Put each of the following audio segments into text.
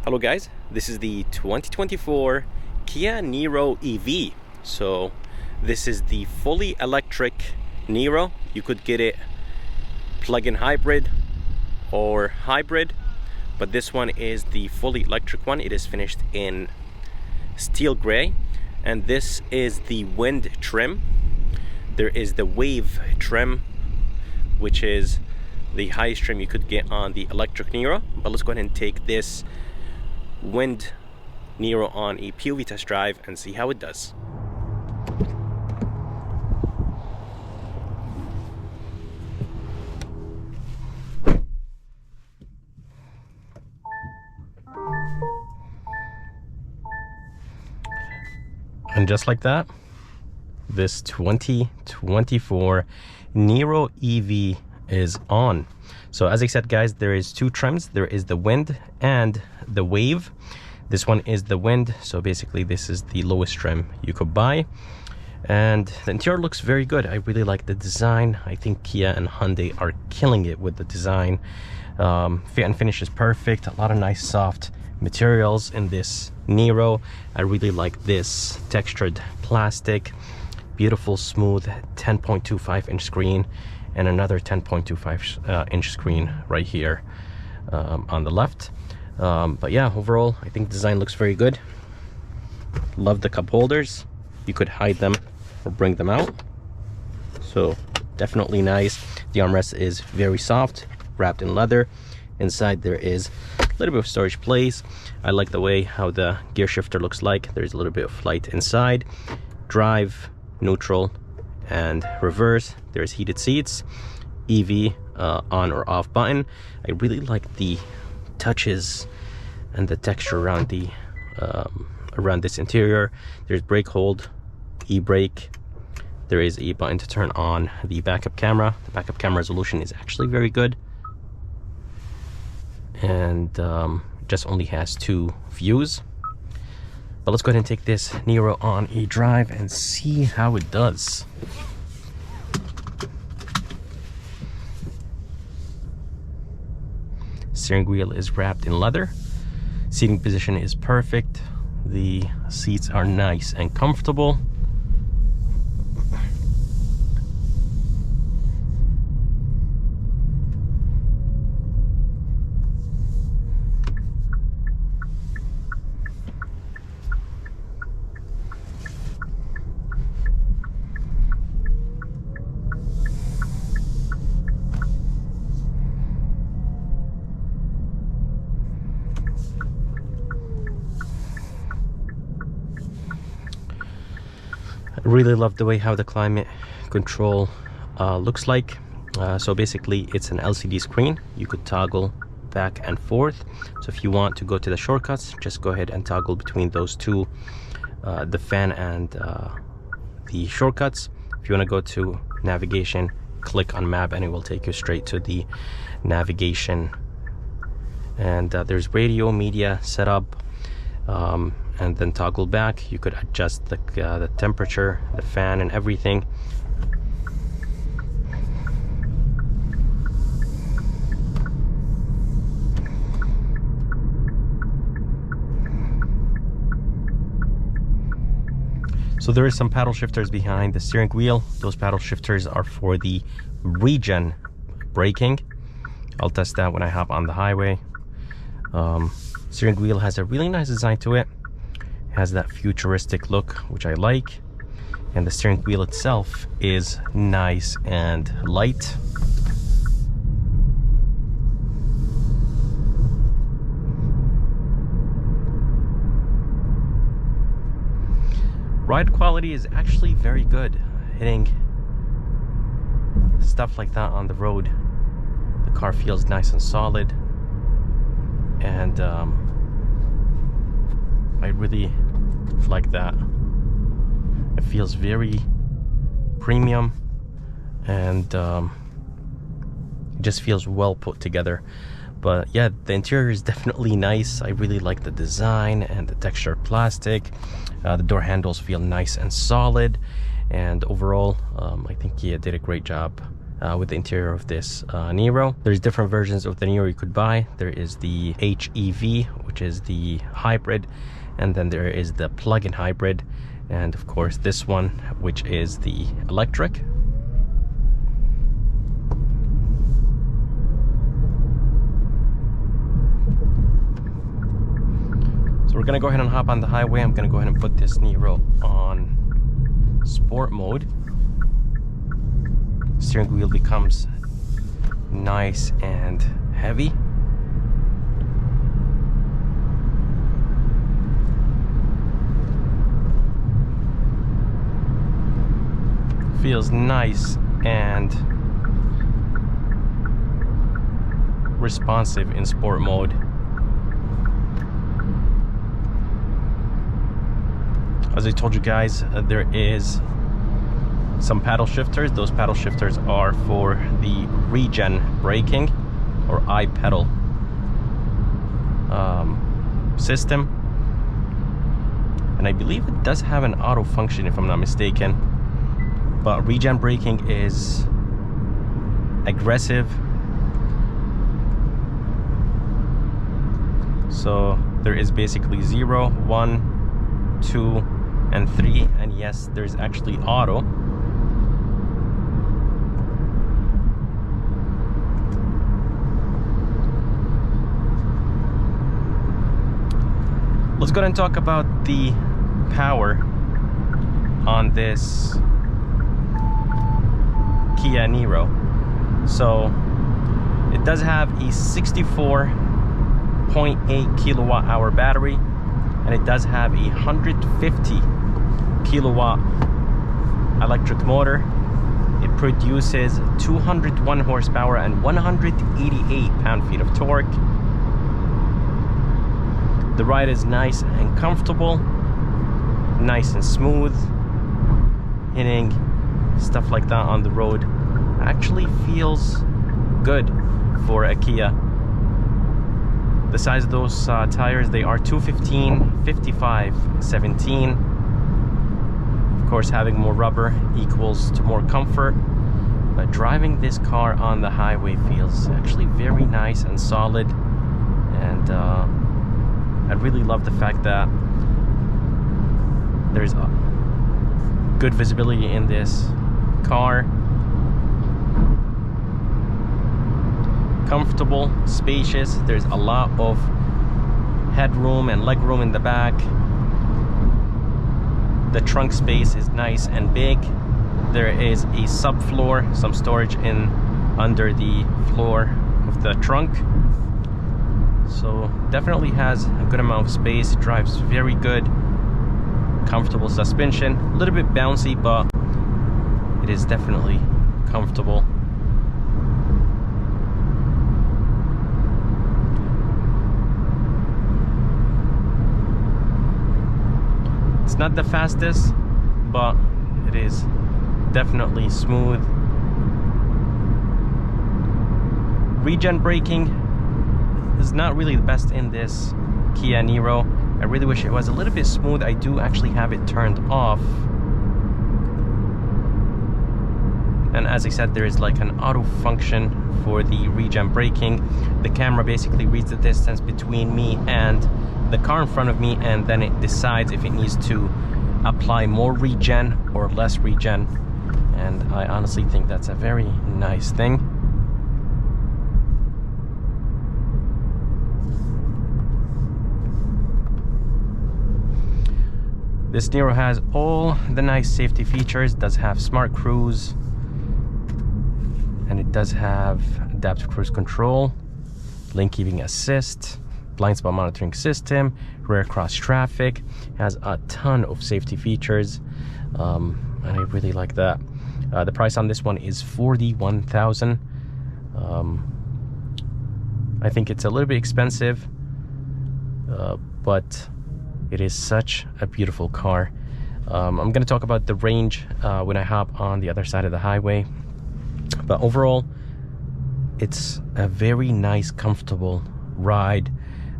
Hello guys, this is the 2024 Kia Niro EV. So this is the fully electric Niro. You could get it plug-in hybrid or hybrid, but this one is the fully electric one. It is finished in steel gray, and this is the wind trim. There is the wave trim, which is the highest trim you could get on the electric Niro. But let's go ahead and take this wind Niro on a POV test drive and see how it does. And just like that, this 2024 Nero EV is on. So as I said guys, there is two trims. There is the wind and the wave. This one is the wind, so basically this is the lowest trim you could buy, and the interior looks very good. I really like the design. I think Kia and Hyundai are killing it with the design. Fit and finish is perfect. A lot of nice soft materials in this Niro. I really like this textured plastic, beautiful smooth 10.25 inch screen, and another 10.25 inch screen right here on the left. But yeah, overall I think the design looks very good. Love the cup holders. You could hide them or bring them out, so definitely nice. The armrest is very soft, wrapped in leather. Inside there is a little bit of storage place. I like the way how the gear shifter looks like. There's a little bit of light inside. Drive, neutral, and reverse. There's heated seats, EV on or off button. I really like the touches and the texture around the around this interior. There's brake hold, e-brake. There is a button to turn on the backup camera. The backup camera resolution is actually very good, and just only has 2 views. But let's go ahead and take this Niro on a drive and see how it does. Steering wheel is wrapped in leather. Seating position is perfect. The seats are nice and comfortable. I really love the way how the climate control looks like. So basically it's an LCD screen. You could toggle back and forth. So if you want to go to the shortcuts, just go ahead and toggle between those two, the fan and the shortcuts. If you want to go to navigation, click on map and it will take you straight to the navigation. And there's radio, media setup, and then toggle back. You could adjust the temperature, the fan, and everything. So there is some paddle shifters behind the steering wheel. Those paddle shifters are for the regen braking. I'll test that when I hop on the highway. Steering wheel has a really nice design to it. Has that futuristic look, which I like, and the steering wheel itself is nice and light. Ride quality is actually very good. Hitting stuff like that on the road, the car feels nice and solid, and I really like that. It feels very premium, and it just feels well put together. But yeah, the interior is definitely nice. I really like the design and the textured plastic. The door handles feel nice and solid, and overall I think Kia did a great job with the interior of this Niro. There's different versions of the Niro you could buy. There is the HEV, which is the hybrid, and then there is the plug-in hybrid, and of course this one, which is the electric. So we're gonna go ahead and hop on the highway. I'm gonna go ahead and put this Niro on sport mode. Steering wheel becomes nice and heavy. Feels nice and responsive in sport mode. As I told you guys, there is some paddle shifters. Those paddle shifters are for the regen braking or I-pedal system. And I believe it does have an auto function if I'm not mistaken. But regen braking is aggressive. So there is basically 0, 1, 2, and 3, and yes, there's actually auto. Let's go ahead and talk about the power on this Kia Niro. So it does have a 64.8 kilowatt hour battery, and it does have a 150 kilowatt electric motor. It produces 201 horsepower and 188 pound-feet of torque. The ride is nice and comfortable, nice and smooth. Hitting stuff like that on the road actually feels good for a Kia. The size of those tires, they are 215, 55, 17. Of course, having more rubber equals to more comfort, but driving this car on the highway feels actually very nice and solid. And I really love the fact that there's good visibility in this car. Comfortable, spacious. There's a lot of headroom and legroom in the back. The trunk space is nice and big. There is a subfloor, some storage in under the floor of the trunk. So definitely has a good amount of space. Drives very good. Comfortable suspension. A little bit bouncy, but it is definitely comfortable. It's not the fastest, but it is definitely smooth. Regen braking is not really the best in this Kia Niro. I really wish it was a little bit smooth. I do actually have it turned off. And as I said, there is like an auto function for the regen braking. The camera basically reads the distance between me and the car in front of me, and then it decides if it needs to apply more regen or less regen. And I honestly think that's a very nice thing. This Niro has all the nice safety features. It does have smart cruise, and it does have adaptive cruise control, lane keeping assist, blind spot monitoring system, rear cross traffic. It has a ton of safety features, and I really like that. The price on this one is $41,000. I think it's a little bit expensive, but it is such a beautiful car. I'm going to talk about the range when I hop on the other side of the highway. But overall, it's a very nice, comfortable ride.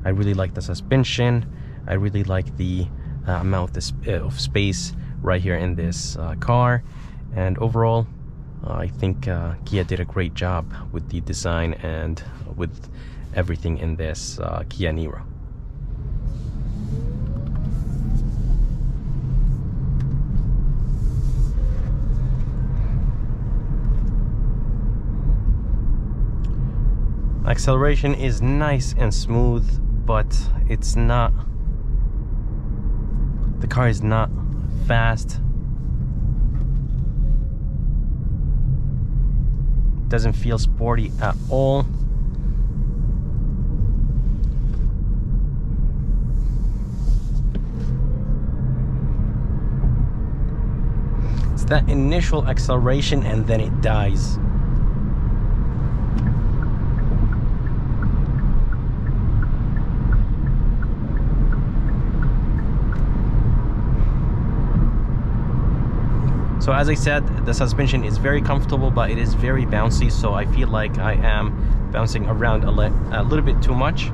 I really like the suspension. I really like the amount of space right here in this car. And overall, I think Kia did a great job with the design and with everything in this Kia Niro. Acceleration is nice and smooth, but it's not, the car is not fast. Doesn't feel sporty at all. It's that initial acceleration and then it dies. So as I said, the suspension is very comfortable, but it is very bouncy, so I feel like I am bouncing around a little bit too much.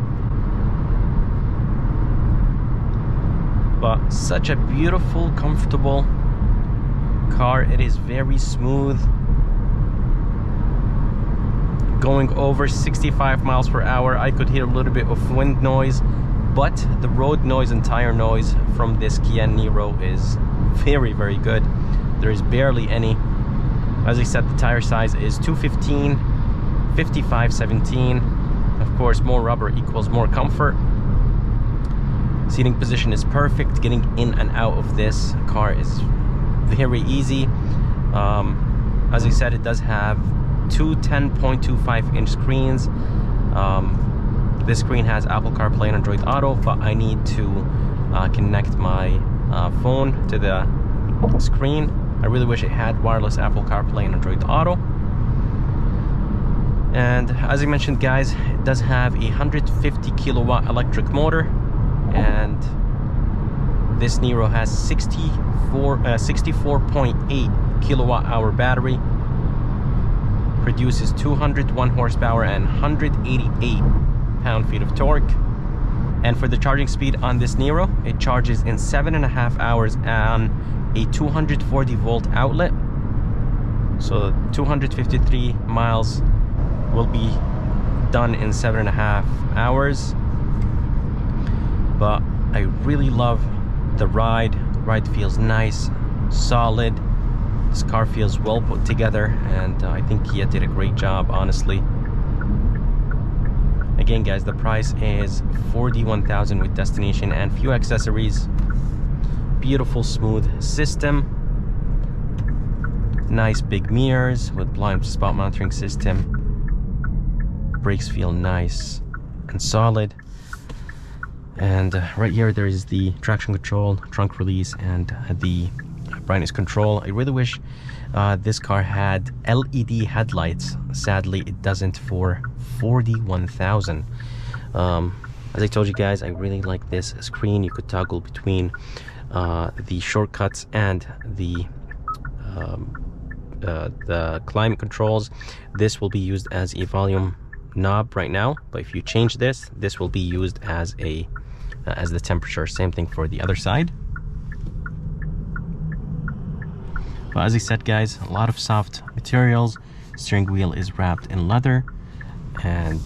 But such a beautiful, comfortable car. It is very smooth. Going over 65 miles per hour, I could hear a little bit of wind noise, but the road noise and tire noise from this Kia Niro is very, very good. There is barely any. As I said, the tire size is 215, 55/17. Of course, more rubber equals more comfort. Seating position is perfect. Getting in and out of this car is very easy. As I said, it does have two 10.25-inch screens. This screen has Apple CarPlay and Android Auto, but I need to connect my phone to the screen. I really wish it had wireless Apple CarPlay and Android Auto. And as I mentioned, guys, it does have a 150 kilowatt electric motor, and this Niro has 64.8 kilowatt hour battery, produces 201 horsepower and 188 pound-feet of torque. And for the charging speed on this Niro, it charges in 7.5 hours on a 240 volt outlet. So 253 miles will be done in 7.5 hours. But I really love the ride. The ride feels nice, solid. This car feels well put together, and I think Kia did a great job, honestly. Again, guys, the price is $41,000 with destination and few accessories. Beautiful, smooth system. Nice big mirrors with blind spot monitoring system. Brakes feel nice and solid. And right here there is the traction control, trunk release, and the brightness control. I really wish this car had LED headlights. Sadly, it doesn't for $41,000. As I told you guys, I really like this screen. You could toggle between the shortcuts and the climate controls. This will be used as a volume knob right now, but if you change this, this will be used as a as the temperature. Same thing for the other side. But as I said, guys, a lot of soft materials. Steering wheel is wrapped in leather, and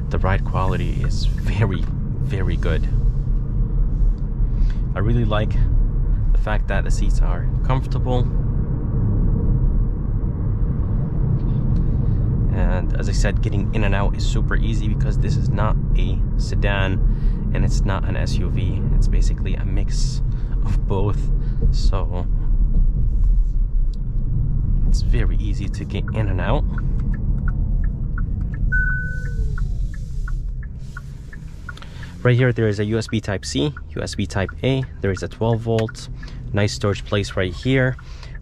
the ride quality is very, very good. I really like the fact that the seats are comfortable. And as I said, getting in and out is super easy because this is not a sedan and it's not an SUV. It's basically a mix of both. So it's very easy to get in and out. Right here there is a USB Type-C, USB Type-A. There is a 12 volt, nice storage place right here.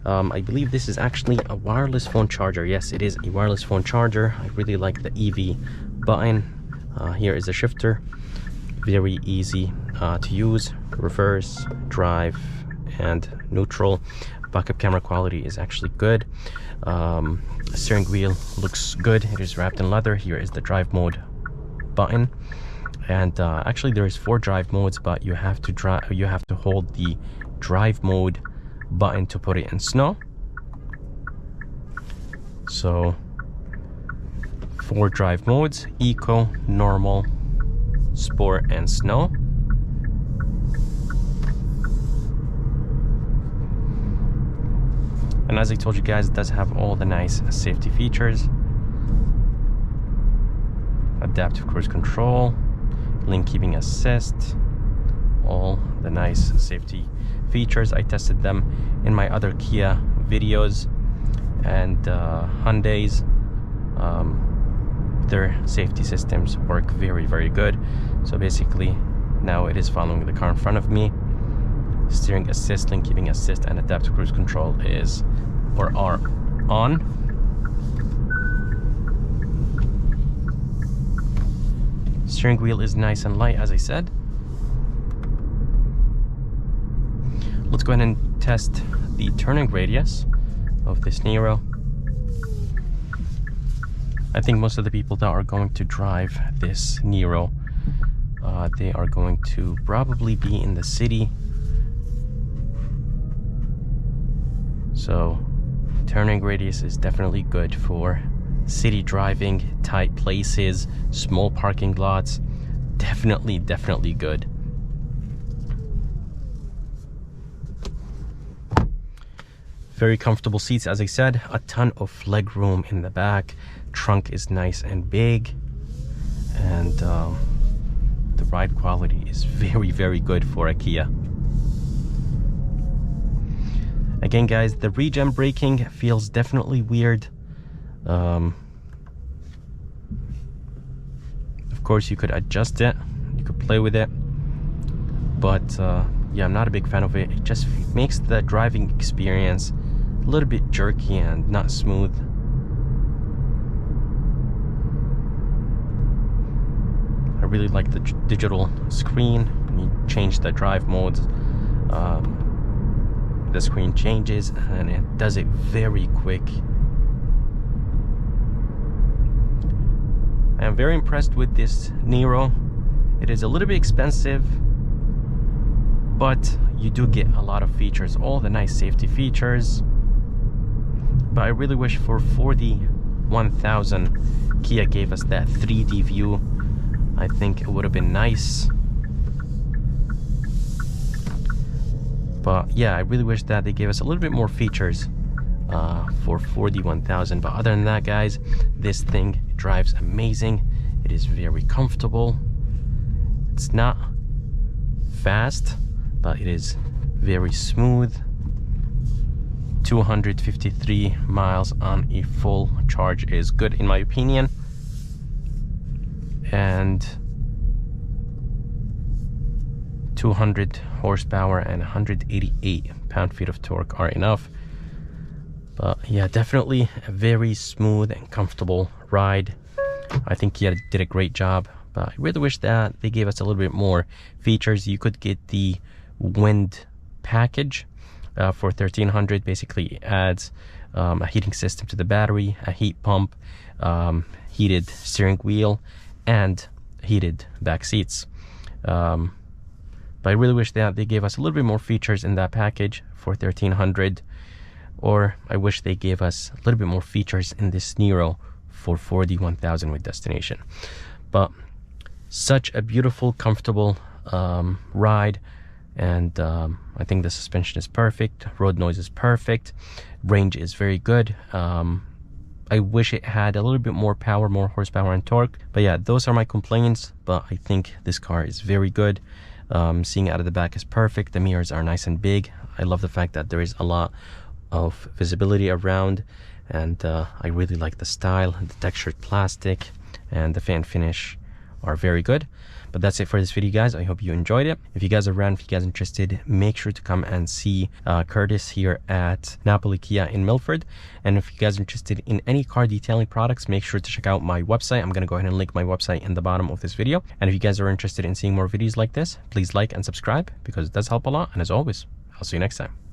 I believe this is actually a wireless phone charger. Yes, it is a wireless phone charger. I really like the EV button. Here is a shifter. Very easy to use. Reverse, drive, and neutral. Backup camera quality is actually good. Steering wheel looks good. It is wrapped in leather. Here is the drive mode button. And actually there is 4 drive modes, but you have to hold the drive mode button to put it in snow. So 4 drive modes: eco, normal, sport, and snow. And as I told you guys, it does have all the nice safety features. adaptive cruise control, lane keeping assist, all the nice safety features. I tested them in my other Kia videos, and Hyundai's their safety systems work very, very good. So basically now it is following the car in front of me. Steering assist, lane keeping assist, and adaptive cruise control are on. Steering wheel is nice and light, as I said. Let's go ahead and test the turning radius of this Niro. I think most of the people that are going to drive this Niro, they are going to probably be in the city. So turning radius is definitely good for city driving, tight places, small parking lots. Definitely good. Very comfortable seats, as I said. A ton of leg room in the back. Trunk is nice and big, and the ride quality is very, very good for a Kia. Again, guys, the regen braking feels definitely weird. Of course, you could adjust it, you could play with it, but yeah, I'm not a big fan of it. It just makes the driving experience a little bit jerky and not smooth. I really like the digital screen. When you change the drive modes, the screen changes and it does it very quick. I am very impressed with this Niro. It is a little bit expensive, but you do get a lot of features, all the nice safety features. But I really wish for 41,000 Kia gave us that 3D view. I think it would have been nice. But yeah, I really wish that they gave us a little bit more features for 41,000. But other than that, guys, this thing drives amazing. It is very comfortable. It's not fast, but it is very smooth. 253 miles on a full charge is good in my opinion. And 200 horsepower and 188 pound-feet of torque are enough. But yeah, definitely a very smooth and comfortable ride. I think Kia did a great job, but I really wish that they gave us a little bit more features. You could get the wind package for $1,300. Basically, it adds a heating system to the battery, a heat pump, heated steering wheel, and heated back seats. But I really wish that they gave us a little bit more features in that package for $1,300, or I wish they gave us a little bit more features in this Niro for $41,000 with destination. But such a beautiful, comfortable ride, and I think the suspension is perfect, road noise is perfect, range is very good. I wish it had a little bit more power, more horsepower and torque. But yeah, those are my complaints, but I think this car is very good. Seeing out of the back is perfect. The mirrors are nice and big. I love the fact that there is a lot of visibility around, and I really like the style. The textured plastic and the fan finish are very good. But that's it for this video, guys. I hope you enjoyed it. If you guys are around, if you guys are interested, make sure to come and see Curtis here at Napoli Kia in Milford. And if you guys are interested in any car detailing products, make sure to check out my website. I'm going to go ahead and link my website in the bottom of this video. And if you guys are interested in seeing more videos like this, please like and subscribe, because it does help a lot. And as always, I'll see you next time.